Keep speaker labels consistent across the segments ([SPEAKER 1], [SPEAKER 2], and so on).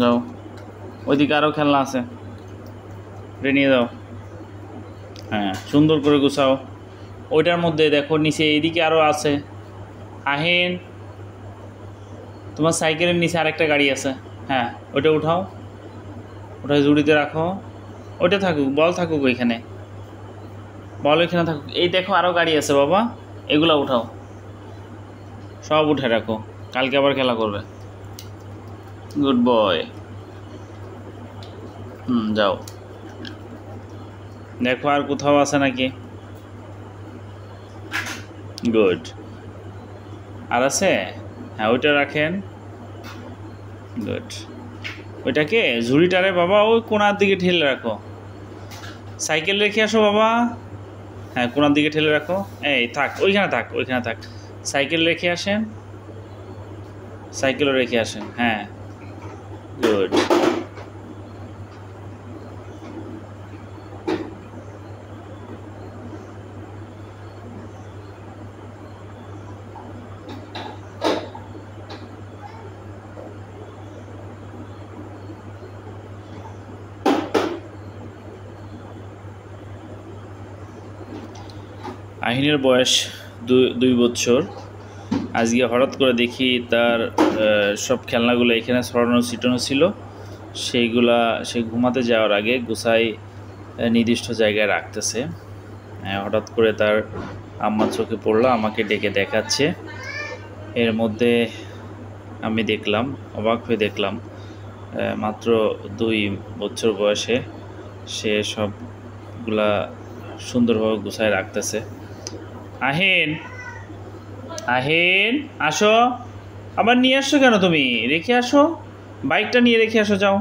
[SPEAKER 1] যাও, ওইদিকে আরও খেলনা আছে, নিয়ে যাও। হ্যাঁ, সুন্দর করে গুছাও। ওইটার মধ্যে দেখো নিচে এইদিকে আরও আছে। আহিন, তোমার সাইকেলের নিচে আরেকটা গাড়ি আছে। হ্যাঁ, ওইটা উঠাও, ওটা জুড়িতে রাখো। ওইটা থাকুক, বল থাকুক ওইখানে, বল ওইখানে থাকুক। এই দেখো আরও গাড়ি আছে বাবা, এগুলা উঠাও, সব উঠে রাখো, কালকে আবার খেলা করবে। Good boy. যাও, দেখো আর কোথাও আছে নাকি। গুড, আর আছে? হ্যাঁ, ওইটা রাখেন। গুড, ওইটাকে ঝুড়িটারে বাবা ওই কোনার দিকে ঠেলে রাখো। সাইকেল রেখে আসো বাবা। হ্যাঁ, কোনার দিকে ঠেলে রাখো। এই থাক, ওইখানে থাক, ওইখানে থাক। সাইকেল রেখে আসেন, সাইকেলও রেখে আসেন। হ্যাঁ, গুড। আহিনের বয়স 2 বছর। আজকে হঠাৎ করে দেখি তার সব খেলনাগুলো এখানে ছড়ানো ছিটানো ছিল, সেইগুলা সে ঘুমাতে যাওয়ার আগে গুছাই নির্দিষ্ট জায়গায় রাখতেছে। হঠাৎ করে তার আম্মার চোখে পড়লো, আমাকে ডেকে দেখাচ্ছে। এর মধ্যে আমি দেখলাম, অবাক হয়ে দেখলাম, মাত্র 2 বছর বয়সে সে সবগুলা সুন্দরভাবে গুছায় রাখতেছে। আহিন, আহিন আসো, আবার নিয়ে আসছো কেন তুমি? রেখে আসো, বাইকটা নিয়ে রেখে আসো। যাও,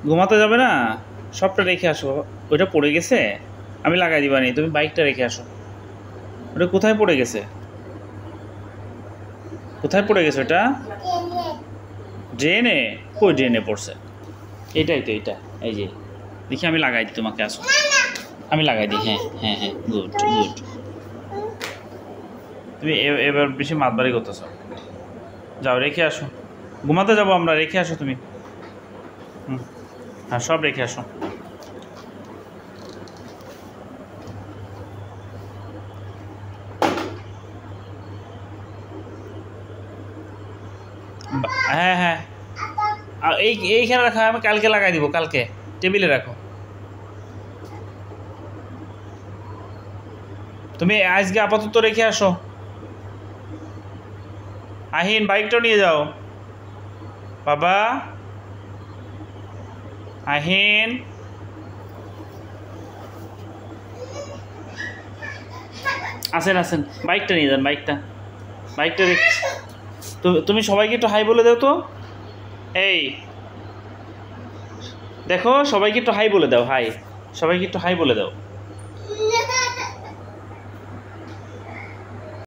[SPEAKER 1] ঘুমাতে যাবে না? সবটা রেখে আসো। ওইটা পড়ে গেছে, আমি লাগাই দিবানি, তুমি বাইকটা রেখে আসো। ওটা কোথায় পড়ে গেছে? কোথায় পড়ে গেছে ওটা? ড্রেনে? কই ড্রেনে পড়ছে? এটাই তো, এটা এই যে দেখি, আমি লাগাই দিই তোমাকে, আসো আমি লাগাই দিই। হ্যাঁ হ্যাঁ হ্যাঁ, গুড গুড। তুমি এবার বেশি মাতবাড়ি করতেছ। যাও, রেখে আসো, ঘুমাতে যাবো আমরা, রেখে আসো তুমি। হ্যাঁ, সব রেখে আসো। হ্যাঁ হ্যাঁ, এইখানে রাখো, আমি কালকে লাগাই দিব, কালকে টেবিলে রাখো। তুমি আজকে আপাতত রেখে আসো। আহিন, বাইকটাও নিয়ে যাও বাবা। আহিন, আসেন আসেন, বাইকটা নিয়ে যান, বাইকটা রেখে। তুমি সবাইকে একটু হাই বলে দাও তো। এই দেখো, সবাইকে একটু হাই বলে দাও, হাই, সবাইকে একটু হাই বলে দাও।